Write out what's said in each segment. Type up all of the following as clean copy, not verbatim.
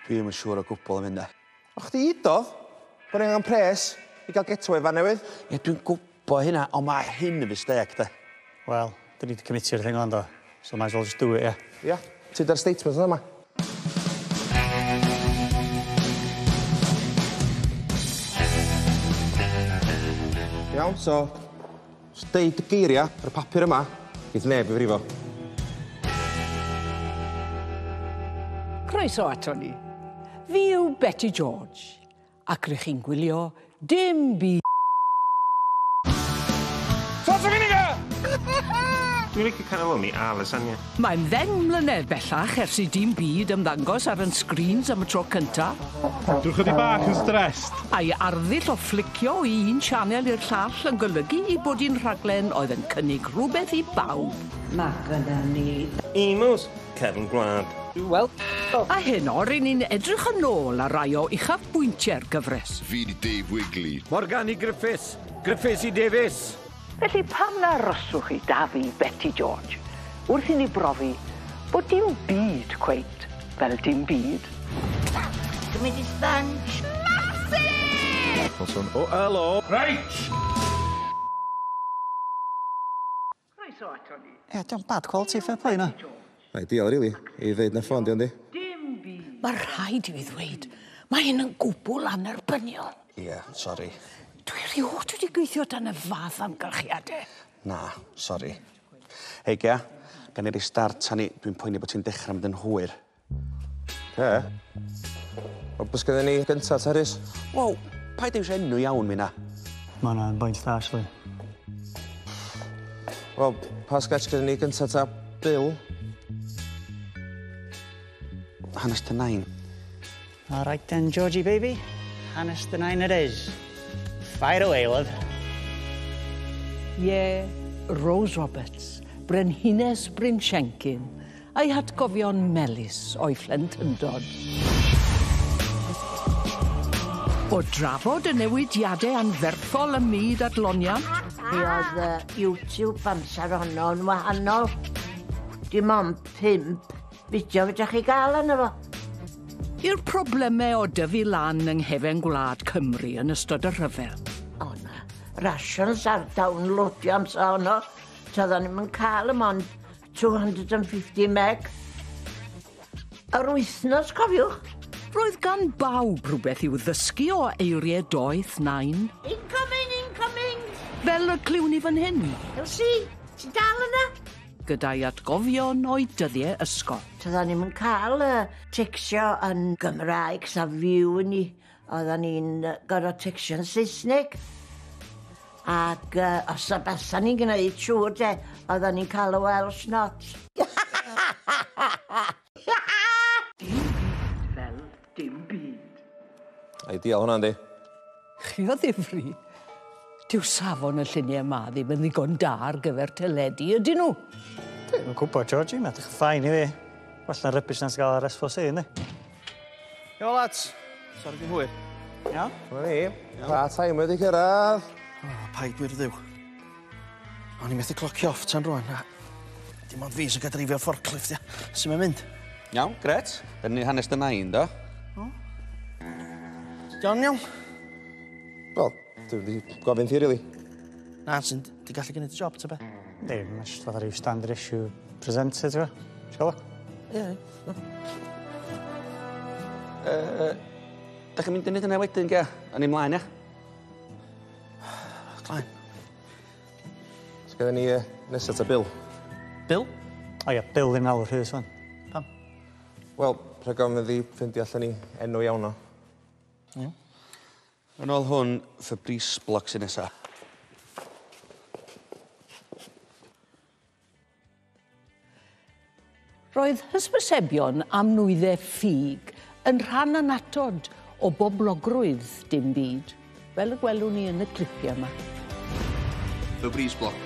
Dwi ddim yn siŵr o gwbl am hynna. O chdi idodd? Bod ni angen pres i gael getaway fan newydd? Ie, dwi'n gwybod hynna, ond mae hyn yn mistake, de. Wel, dyn ni wedi commitio'r thing o'n do. So might as well just do it, Ia, ti da'r statement yma. Iawn, so... deud y geiriau ar y papur yma, geith neb i frifo. Croeso ato ni. Fi yw Beti George, ac rydych chi'n gwylio dim byd. Sos o finiga! Dwi'n licio canol mi a lasagna. Mae'n ddeng mlynedd bellach ers i dim byd ymddangos ar yn screens am y tro cyntaf. Dwi'n chydig bach yn stressed. A'i arddull o flicio i un sianel i'r llall yn golygu i bod i'n rhaglen oedd yn cynnig rhywbeth i bawb. Mae gyda ni... Emos, cefn gwlad. Wel, a heno, rydyn ni'n edrych yn ôl ar rai o uchafbwyntiau'r gyfres. Fi di Dave Wigley. Morgan i Griffiths. Griffiths i Davies. Felly pam na ryswch chi da fi Beti George wrth i ni brofi bod dim byd cweit fel dim byd. Gymedi sponge. Noson. O, helo. Reit! Croeso ato ni. Ie, diolch bad quality, fair play, na. Ai, diol, rili. I ddeud na ffôn, di, Dim byd. Mae rhaid i fi ddweud, mae hyn yn gwbl anerbyniol. Ie, sori. Dwi rioed wedi gweithio dan y fath amgylchiadau. Na, sori. Hei, Gia, gan i'r start hanni, dwi'n poeni bod ti'n dechrau mynd yn hwyr. O, bys gyda ni gyntaf, Terys? Wow, paid yw'r enw iawn mi na. Mae hwnna'n boint da, actually. Wel, pa sketch gyda ni gyntaf ta Bill? Hanes dy nain. All right then, Georgie, baby. Hannes the 9 it is. Fire away, love. Ie, Rose Roberts, Brenhines Brynsienkin, a'i hatgofion melys o'i phlentyndod. O drafod y newidiadau anferthol ym myd adloniant. Mi oedd YouTube amser honno'n wahanol. Dim ond 5 fideo fydech chi gael yna fo. I'r problemau o dyfu lan yng nghefen gwlad Cymru yn ystod y rhyfel. O na, rations ar downloadio amser honno. Tydden ni'n cael ym ond 250 meg. Yr wythnos, cofiwch. Roedd gan bawb rhywbeth i'w ddysgu o eiriau doeth nain. Incoming, incoming. Fel y cliwn i fan hyn. Elsie, ti dal yna? Gyda'i atgofion o'i dyddiau ysgol. Tydden ni'n cael tecsio yn Gymraeg sa fyw ni. Oedden ni'n gorfod tecsio yn Saesneg. Ac os o besa ni'n gwneud siŵr de, oedden ni'n cael y Welsh not. Fel dim byd. Ai, diol hwnna, di. Chi o ddifri? Dyw safon y lluniau yma ddim yn ddigon da ar gyfer teledu, ydyn nhw? Dwi'n gwybod, Georgie, mae'n edrych ffain i fi. Walla rybys na'n gael ar S4C, ynddi? Iawn, lads. Sori dim hwyr. Iawn? Dyma ni. Pa time wedi cyrraedd? O, paid gwir ddiw. O'n i methu clocio off tan rwan. Dim ond fi sy'n cael drifio'r fforclift, ia. Sy'n mynd mynd? Iawn, gret. Yn ni hanes dy nain, do? Iawn, iawn. Wel, dwi wedi gofyn ti, rili. Na, sy'n di gallu gwneud y job, ta be? Di, mae'n just fatha rhyw standard issue presenter, ti'n fawr? Sgolwch? Ie. Da chi'n mynd i wneud yna wedyn, Gia? O'n i mlaen, ia? Claen. Os gyda ni nesaf ta Bill. Bill? O ie, Bill ddim nawr rhywbeth fan. Pam? Wel, rhaid gofyn iddi ffeindio allan ni enw iawn o. Ie. Yn ôl hwn, Fabrice Block sy'n nesa. Roedd hysbysebion am nwyddau ffug yn rhan anatod o boblogrwydd dim byd, fel y gwelwn ni yn y clipiau yma. Fabrice Block.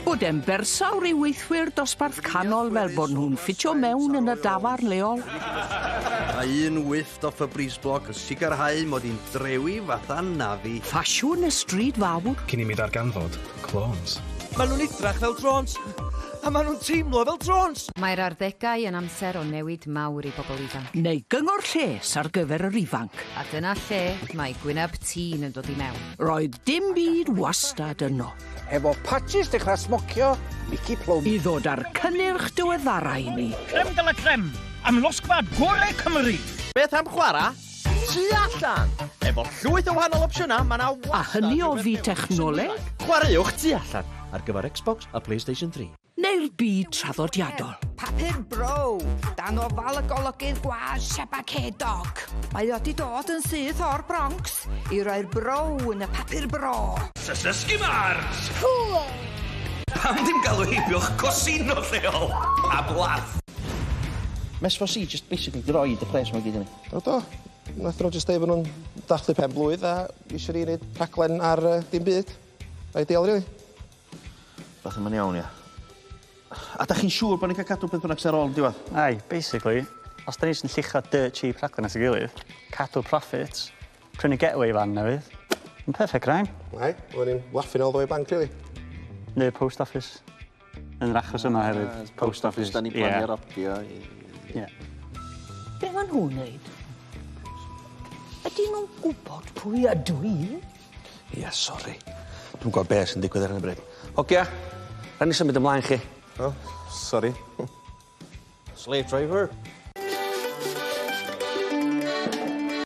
Bod e'n bersawr i weithwyr dosbarth canol fel bod nhw'n ffitio mewn yn y dafar leol. A un wyllt o Fabrice Block yn sicrhau mod i'n drewi fatha nafi. Ffasiwn y stryd fawr. Cyn i mi darganfod, clones. Maen nhw'n idrach fel drons, a maen nhw'n teimlo fel drons. Mae'r arddegau yn amser o newid mawr i bobl ifanc. Neu gyngor lles ar gyfer yr ifanc. A dyna lle mae gwyneb tîn yn dod i mewn. Roedd dim byd wastad yno. Efo patches dechrau smocio, Mickey Plwm. I ddod ar cynnyrch diweddarau ni. Crem de la crem, am losgfad golau Cymru. Beth am chwarae? Tu allan. Efo llwyth o wahanol opsiynau, mae yna wastad... A hynny o fi technoleg? Chwaraewch tu allan ar gyfer Xbox a PlayStation 3. Neu'r byd traddodiadol. Papur bro, dan ofal y golygydd gwas siabacedog. Mae wedi dod yn syth o'r Bronx i roi'r bro yn y papur bro. Sysysgu mars! Pam dim galw heibio'ch cosino lleol a blath? S4C just basically droi y pres mae gyd yn ni. Do. Nath nhw just deud bod nhw'n dathlu pen blwydd a eisiau ni wneud raglen ar dim byd. Ideal, rili. Fath yma'n iawn, ia. A da chi'n siŵr bod ni'n cael cadw beth bynnag sy'n ar ôl diwedd? Ai, basically, os da ni sy'n lluchio dirt cheap raglen at y gilydd, cadw profits, prynu getaway van newydd, yn perfect rhyme. Ai, o'n i'n laughing all the way bank, rili. Neu post office. Yn yr achos yma hefyd. Post office, da ni'n planio robio. Ie. Be maen nhw'n neud? Ydy nhw'n gwybod pwy ydw i? Ia, sori. Dwi'n gwybod beth sy'n digwydd ar hyn y bryd. Hogia, rhaid ni symud ymlaen chi. O, sori. Slave driver.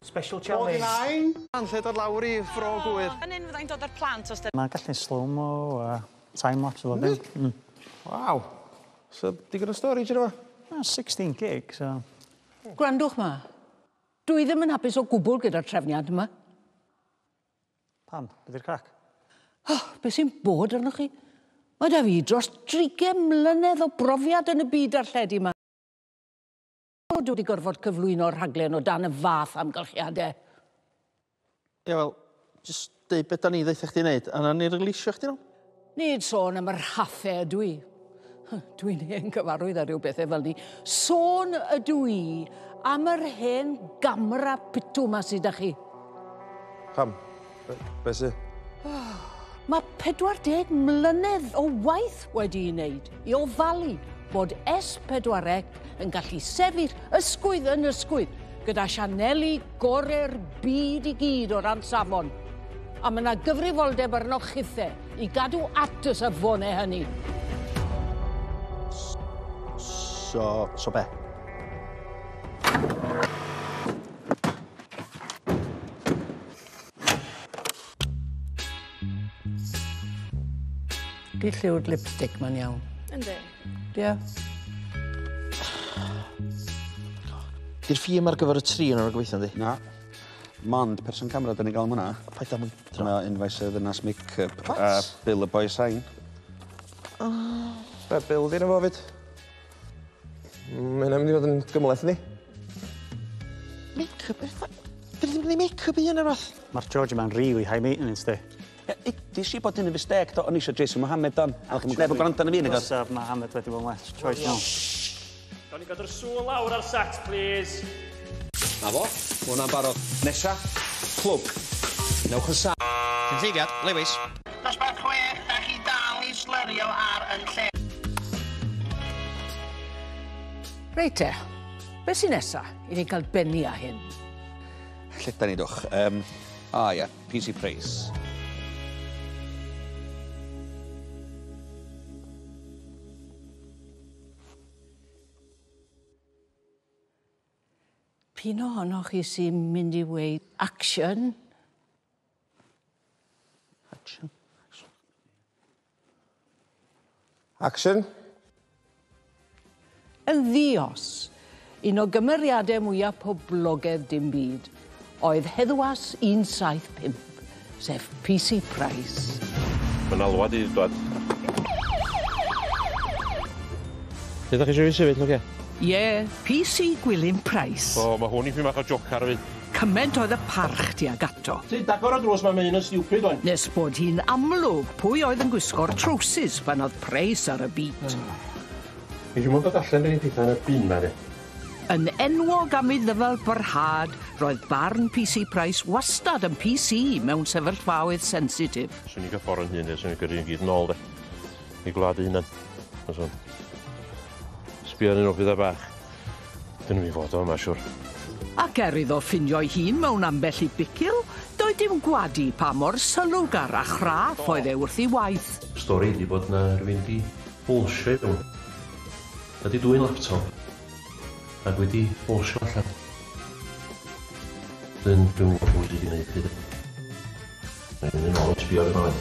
Special challenge. Lle dod lawr i ffro gwyr. Yn un fyddai'n dod o'r plant os da... Mae'n gallu slow-mo a time-lapse o ddim. Waw. So, digon o storage yna fa? 16 gig, so... Gwrandwch ma. Dwi ddim yn hapus o gwbl gyda'r trefniad yma. Pam? Beth yw'r crac? Beth sy'n bod arnoch chi? Mae da fi dros 30 mlynedd o brofiad yn y byd arlledu yma. Dwi wedi gorfod cyflwyno'r rhaglen o dan y fath amgylchiadau. Ie, wel, jyst deud beth da ni ddeitha chdi wneud, a na ni releisio chdi nhw? Nid sôn am yr haffau ydw i. Dwi'n hen gyfarwydd ar ryw bethau fel ni. Sôn ydw i am yr hen gamra pitw ma sydd â chi. Pam? Be sy? Mae 40 mlynedd o waith wedi'i wneud i ofalu bod S4C yn gallu sefyll ysgwydd yn ysgwydd gyda sianeli gorau'r byd i gyd o ran safon. A mae yna gyfrifoldeb arnoch chithau i gadw at y safonau hynny. So be? Di lliw'r lipstick ma'n iawn. Ynddi. Dia. Di'r ffîm ar gyfer y tri yn o'r gweithio, ynddi? Na. Mond person camera dyn ni gael hwnna. Paid am... Dyma unfaes y ddynas make-up a Bill y boi sain. Be, Bill di'n efo fyd? Mae hynna'n mynd i fod yn gymleth ni. Make-up? Be ddim yn ei make-up i hyn ar fath? Mae'r Georgie ma'n really high maintenance, di. Dis i bod hyn yn fysteg, do, o'n eisiau Jason Mohammed don. A chi'n gwneud bod gwrando na fi, nag oes? Bysaf Mohammed wedi bod yn well. Choice iawn. Gawn ni gadw'r sŵn lawr ar set, please. Na fo, hwnna'n barod. Nesa, plwg. Newch yn sa. Cynlleifiad, Lewis. Dosbarth 6, a chi dal i slyrio ar yn lle. Reit e, beth sy'n nesa i ni cael benni a hyn? Lle da ni dwch? Ia, PC Price. P'un ohonoch chi sy'n mynd i weid action? Action. Action. Yn ddios, un o gymeriadau mwyaf poblogaidd dim byd, oedd heddwas 175, sef PC Price. Mae'n alwad i dod. Lle da chi eisiau fi sefyll, oce? Ie, PC Gwilym Price. O, mae hwn i fi mach o jocar fi. Cyment oedd y parch ti ag ato. Ti'n dagor o drws mae'n un yn stupid, oen? Nes bod hi'n amlwg pwy oedd yn gwisgo'r trowsus pan oedd Price ar y beat. Fi ddim yn dod allan yn ei pethau yn y bin, ma, di. Yn enwog am ei ddyfal barhad, roedd barn PC Price wastad yn PC mewn sefyllfaoedd sensitif. Swn i'n cael ffordd yn hyn, swn i'n gyrru'n gyd nôl, de. I gwlad ei hunan. Sbio yn un o bydda bach. Dyn nhw'n fod o yma, siwr. Ac er iddo ffinio'i hun mewn ambell i bicil, doedd dim gwadu pa mor sylwgar a chraff oedd e wrth ei waith. Stori wedi bod na rhywun di bullshit mewn. Ydy dwy'n laptop. Ac wedi bullshit allan. Dwi'n gwybod pwy wedi gwneud hyd. Mae'n ôl sbio ar yma.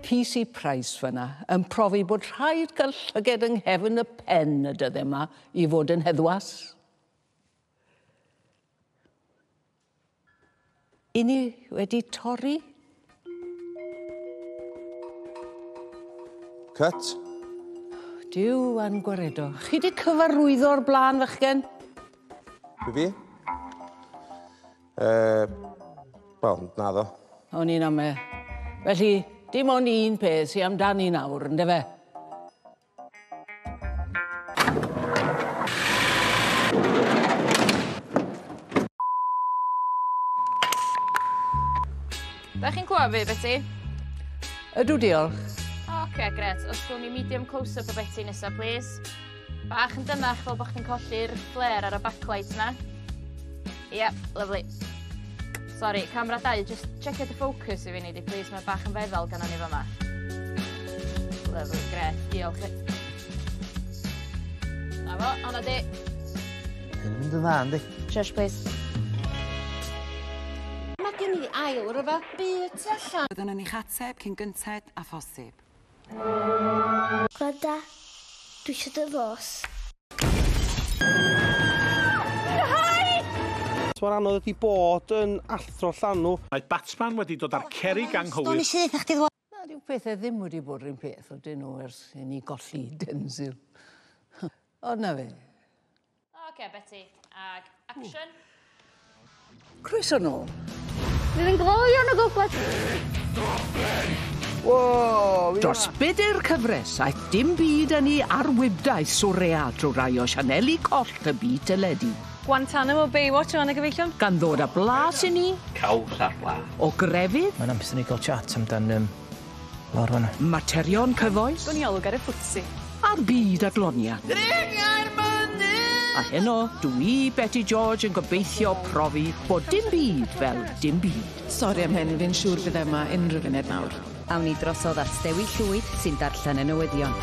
PC Price fyna yn profi bod rhaid cael llyged yng nghefn y pen y dydde yma i fod yn heddwas. I ni wedi torri. Cut. Diw an gwaredo. Chi wedi cyfarwyddo'r blaen fachgen? Fi? Wel, naddo. O'n i'n ame. Felly, dim ond un peth sy'n amdani nawr, ynddo fe? Da chi'n clywed fi, Beti? Ydw, diolch. Oce, gret. Os gwyn ni medium close-up o Beti nesaf, please. Bach yn dynach fel bod chi'n colli'r flare ar y backlight yna. Yep, lovely. Sorry, camera 2, just check the focus i fi ni, please. Mae bach yn feddwl gan ni fyma. Lovely, gret. Diolch. Na fo, honna di. Hyn mynd yn dda, yndi? Shush, please. Mae gen i ail ryfa byd tu allan. Byddwn yn eich ateb cyn gynted a phosib. Gwada, dwi eisiau dyfos. Mae'n anodd ydi bod yn athro llanw. Mae batsman wedi dod ar cerrig anghywir. Do'n i sydd eich chdi ddod. Na, dyw pethau ddim wedi bod rhywun peth o dyn nhw ers i ni golli Denzil. O, na fe. Oce, Beti. Ag action. Croeso nôl. Fydd yn gloi o'n y gogledd. Dros bedair cyfres aeth dim byd yn ei arwybdau swrea drwy rai o sianeli collt y byd deledu. Guantanamo Baywatch o'n y gyfeillion? Gan ddod â blas i ni. Caws ar blas. O grefydd. Mae'n amser ni gael chat amdan lawr hwnna. Materion cyfoes. Dwi'n iolwg ar y ffwtsi. A'r byd adloniad. A heno, dwi, Beti George, yn gobeithio profi bod dim byd fel dim byd. Sori am hyn, fi'n siŵr bydd yma unrhyw funud nawr. Awn ni drosodd at Dewi Llwyd sy'n darllen y newyddion.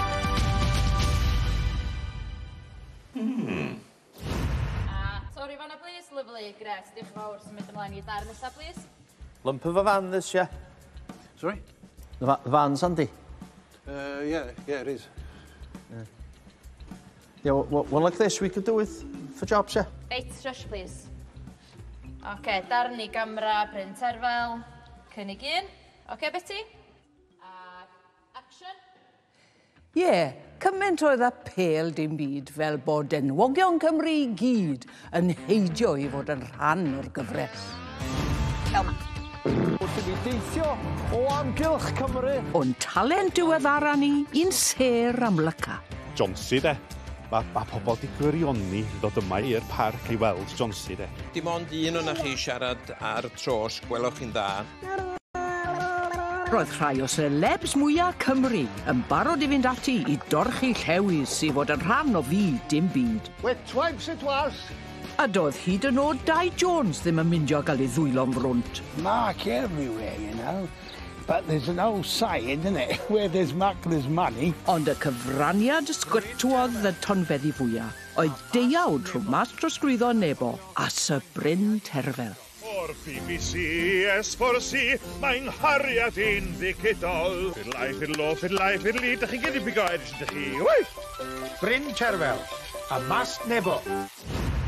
Sorry fanna, please. Lovely, gret. Diolch yn fawr sy'n mynd ymlaen i dar nesaf, please. Lump of a van this, yeah? Sorry? The van's handy? Yeah, it is. Yeah, one like this we could do with for jobs, yeah? Eight, shush, please. Oce, darn i gamera, print terfel, cynnig un. Oce, Beti? Action. Cymaint oedd a pel dim byd fel bod enwogion Cymru i gyd yn heidio i fod yn rhan o'r gyfres. Fel ma. Wrth i ni deithio o amgylch Cymru. O'n talent diweddara ni i'n ser am lyca. Jonsi, de. Mae pobl di gwirioni ddod yma i'r parc i weld Jonsi, de. Dim ond un o'na chi siarad ar tros, gwelwch chi'n dda. Roedd rhai o celebs mwyaf Cymru yn barod i fynd ati i dorchu llewis i fod yn rhan o fi dim byd. With twice it was. A doedd hyd yn oed Dai Jones ddim yn myndio gael ei ddwylo'n frwnt. Mark everywhere, you know. But there's an old saying, isn't it? Where there's muck, there's money. Ond y cyfraniad ysgwrtwodd y tonfeddi fwyaf oedd deuawd rhwng mas drosglwyddo nebo a Bryn Terfel. O'r BBC, S4C, mae'n hariad un ddigidol. Fiddlai, fiddlo, fiddlai, fiddli, da chi'n gyd i bigo edrych ydych chi, wyth? Bryn Terfel, a mas nebo.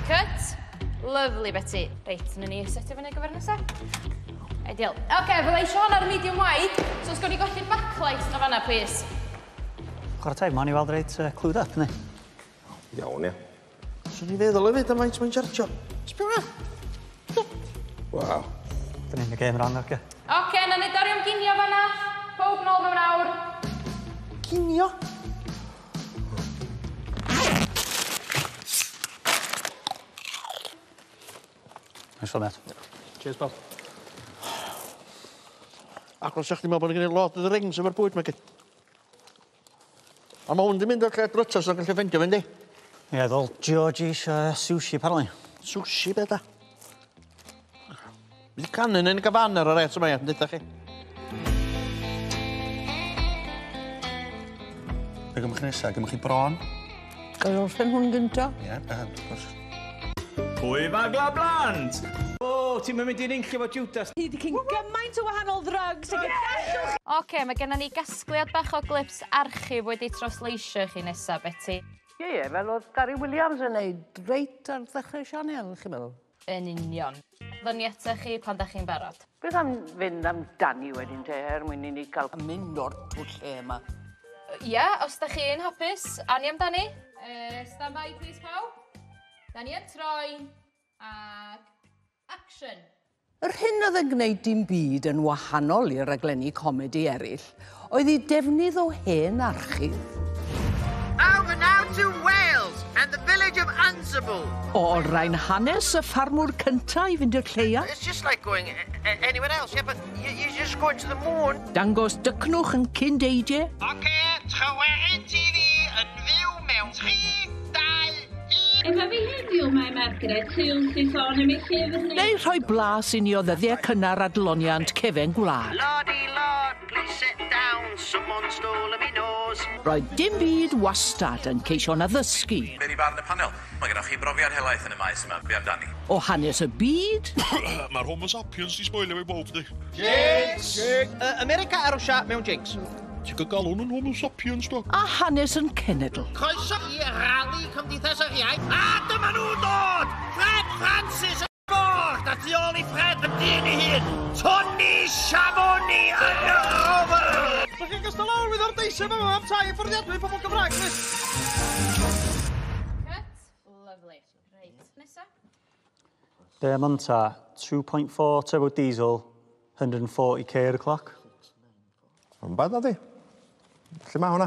Cut. Lovely, Beti. Reit, yna ni setio fyny gyfer nesaf. Ideal. Oce, fel eisiau hwn ar medium wide, so os gwni golli'r backlight na fanna, please. Chwarae teg, ma'n i weld reit clued up, ne? Iawn, ia. Swn i feddwl hefyd am faint mae'n jardio. Sbio Waw. Dyn ni'n y gêm rhan, oce. Oce, na ni dorio'n ginio fanna. Pob nôl mewn awr. Ginio? Nice one, mate. Cheers, pal. Ac os ydych chi'n meddwl bod ni'n gwneud lot o rings efo'r bwyd mae gyd. A mae hwn di mynd o'r lle brytas o'n gallu ffendio fynd i. Ie, ddol Georgie's sushi, apparently. Sushi, be da? Bydd canyn yn y gafaner o'r et yma, yn dweud chi. Be gymwch chi nesaf? Gymwch chi bron? Gael orffen hwn gynta? Ie, wrth gwrs. Pwy bagla blant? O, ti'n mynd i'n inchio fo Judas. Ti wedi cyn gymaint o wahanol ddrugs. Oce, mae gennym ni gasgliad bach o glips archif wedi trosleisio chi nesaf, Beti. Ie, fel oedd Gary Williams yn neud reit ar ddechrau sianel, chi'n meddwl? Yn union. Ddyn ni eto chi pan da chi'n barod. Beth am fynd amdani wedyn te, mwyn i ni cael mynd o'r twll lle yma? Ia, os da chi'n hapus, ani amdani. Stand by, please, pawb. Da ni yn troi, ac action. Yr hyn oedd yn gwneud dim byd yn wahanol i'r raglenni comedi eraill, oedd ei defnydd o hen archif. Over now to Wales and the village of Ansible. O rhain hanes y ffarmwr cynta i fynd i'r lleia. It's just like going anywhere else, yeah, but you're just going to the moon. Dangos dycnwch yn cyndeidiau. Tryweryn TV yn fyw mewn 3, 2, 1. Efo fi heddiw mae Margaret Hill sy'n sôn am ei llyfr ni. Neu rhoi blas i ni o ddyddiau cynnar adloniant cefen gwlad. Lordy Lord, please sit down, someone stole me nose. Roedd dim byd wastad yn ceisio na ddysgu. Be ni barn y panel? Mae gennych chi brofiad helaeth yn y maes yma, be amdani? O hanes y byd. Mae'r Homo sapiens di sboilio fi bob di. Jinx! America ar o siap mewn jinx. Ti'n cael galon yn Homo sapiens, do? A hanes yn cenedl. Croeso i rali cymdeithasol iaith. A dyma nhw dod! Fred Francis yn ffordd a tu ôl i Fred yn dyn i hun. Tony Siamoni yn y rover! Ydych chi'n gystal lawr wydd o'r deisau yma am tai fforddiadwy pobl Gymraeg, mis? Cut. Lovely. Reit, nesa. Be am ynta, 2.4 turbo diesel, 140k ar y cloc. Yn bad na di. Lle mae hwnna?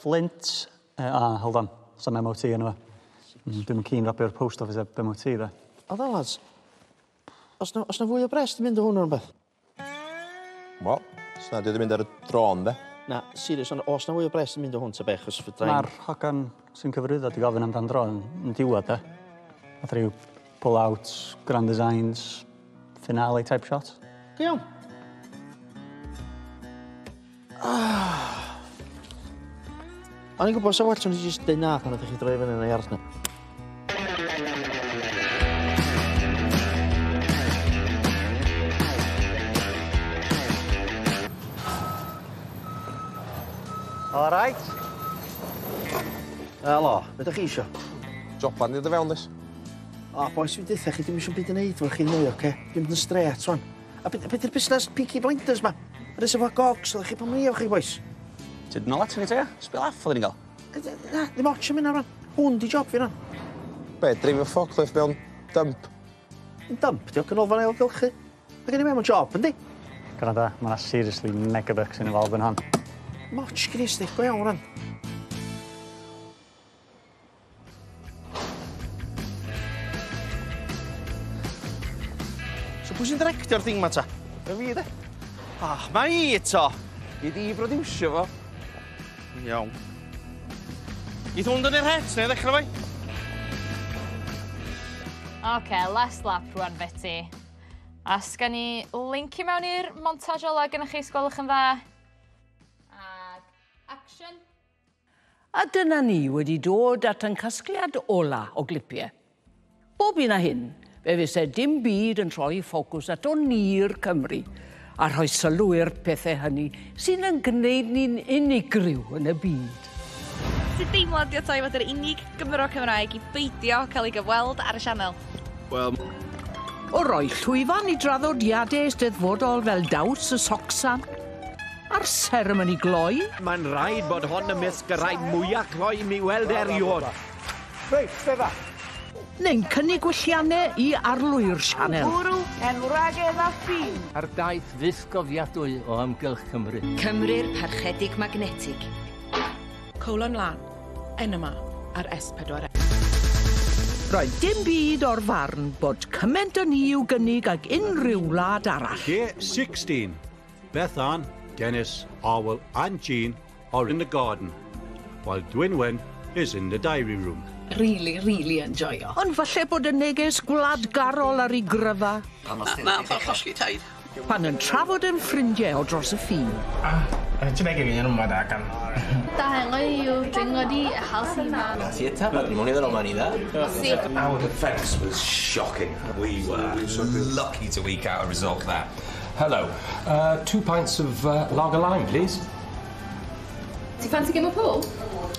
Flint, hold on, some MOT yna fe. Dwi'n keen rapio'r post office eb MOT dda. O dda, lads. Os na fwy o brest yn mynd o hwn o'r beth? Wel, os na di mynd ar y dron, de. Na, serious, os na fwy o brest yn mynd o hwn ta bech, os fydra Mae'r hogan sy'n cyfrwyddo di gofyn amdan dron yn diwedd, de. Fath rhyw pull-out, grand designs, finale type shot. Iawn. O'n i'n gwybod sa well o'n i jyst dweud na pan ydych chi droi fyny yn ei arth na. All right. Helo, beth ydych chi isio? Joban i dy fewn, dys. O, boes fi'n dweud chi, dim eisiau byd yn neud fo chi'n mwy, oce? Dim yn stret, swan. A beth yw'r busnes Peaky Blinders, ma? Yr ysaf o gogs, ydych chi pan mwy chi, boes? Ti'n dyn o lat i ni te? Sbel aff oedd ni'n gael? Na, ddim ots yn mynd ar hwn di job fi na. Be, dreifio ffocliff mewn dump? Yn dump, di o canolfan ailgylchu. Mae gen i mewn job, yndi? Gwna da, mae'na seriously megabucks yn involved yn hon. Moch gris di, go iawn ran. So pwy sy'n directio'r thing ma ta? Fe fi, de? Ma i eto. I di produsio fo. Iawn. Geith hwn dyn i'r het, neu ddechrau fai? Oce, last lap rwan, Beti. A sgan ni link i mewn i'r montage ola gyda chi, sgwelwch yn dda. Action. A dyna ni wedi dod at yn casgliad ola o glipiau. Bob un a hyn, fe fyse dim byd yn troi ffocws at o ni'r Cymru a rhoi sylw i'r pethau hynny sy'n yn gwneud ni'n unigryw yn y byd. Sut deimlad di o toi fod yr unig Gymro Cymraeg i beidio cael ei gyfweld ar y sianel? Wel... O roi llwyfan i draddodiadau eisteddfodol fel daws y socsan, a'r seremoni gloi. Mae'n rhaid bod hon y misg y rai mwyaf cloi mi weld eriod. Reit, fefa. Neu'n cynnig gwylliannau i arlwy'r sianel. Bwrw, enwragedd a ffin. Ar daith ddisgofiadwy o amgylch Cymru. Cymru'r parchedig magnetig. Colon lan, enema ar S4C. Roedd dim byd o'r farn bod cyment o ni i'w gynnig ag unrhyw wlad arall. Day 16. Bethan, Dennis, Orwell and Jean are in the garden, while Dwynwen is in the diary room. Really enjoyo. Ond falle bod y neges gwladgarol ar ei gryfa. Na, fel llosgi taid. Pan yn trafod yn ffrindiau o dros y ffin. Ti'n ei gyfyn yn ymwneud ag am. Dahel yw dringo di halsi ma. Si eta, but ni mwyn iddyn nhw'n mani dda. Si. Our defence was shocking. We were lucky to eke out a result there. Hello. 2 pints of lager lime, please. Ti fancy game of pool?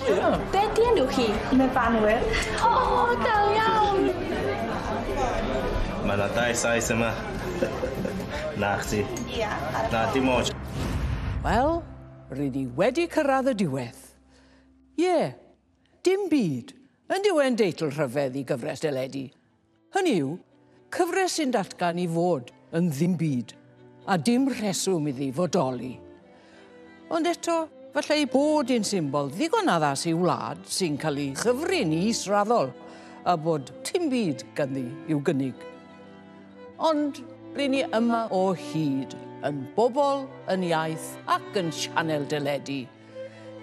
Yeah. Be di enw chi? Mefanwyr. O, dal iawn. Mae yna 2 sais yma. Na chdi. Ia. Na, dim oed. Wel, rydyn ni wedi cyrraedd y diwedd. Dim byd yn diwen deitl rhyfedd i gyfres deledu. Hynny yw, cyfres sy'n datgan i fod yn ddim byd, a dim rheswm iddi fodoli. Ond eto, falle i bod yn symbol ddigon addas i wlad sy'n cael ei chyfrin i israddol, a bod dim byd ganddi i'w gynnig. Ond rydyn ni yma o hyd, yn bobl, yn iaith ac yn sianel deledu.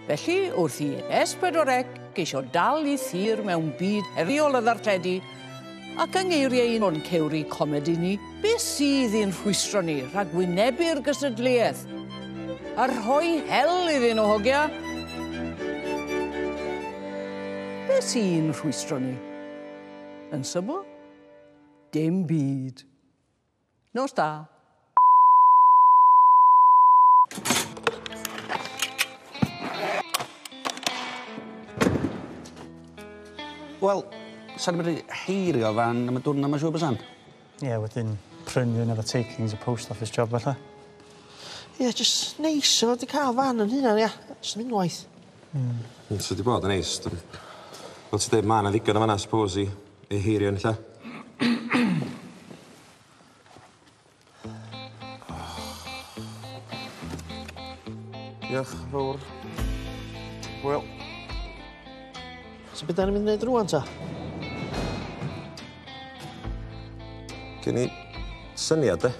Felly, wrth i S4C geisio dal i thir mewn byd heriol y ddarlledu ac yng ngeiriau un o'n cewri comedi ni, beth sydd i'n rhwystro ni rhag wynebu'r gystadleuaeth a rhoi hel iddyn nhw hogia? Beth sy'n rhwystro ni? Yn syml, dim byd. Nos da. Wel, sa'n mynd i heirio fan am y dwrnod yma siŵr bysan? Ie, wedyn prynu efo takings y post office job felly. Ie, jyst neis o wedi cael fan yn hynna, ia. Jyst yn unwaith. So wedi bod yn neis. Fel ti dweud, ma' na ddigon o fanna, suppose, i heirio yn lle. Diolch, fawr. Wel. So beth ni'n mynd i wneud rwan, ta? Gen i syniad, de.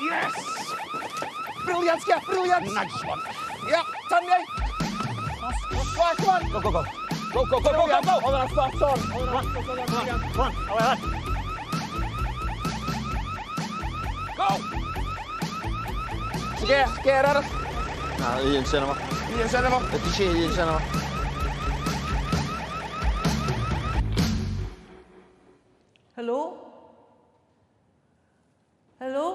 Yes! Brilliant, yeah, brilliant! Nice one. Yeah, Tanya! Come on! Go, go, go. Go, go, go, go, go, go! Hold on, spot on. Come on, hold on. Go! Sige, ger arall. Na, un sen yma. Un sen yma. Ydy si un sen yma. Helo? Helo?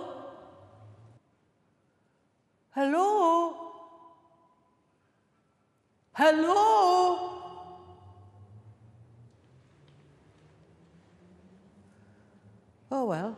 Helo? Helo? Oh, well.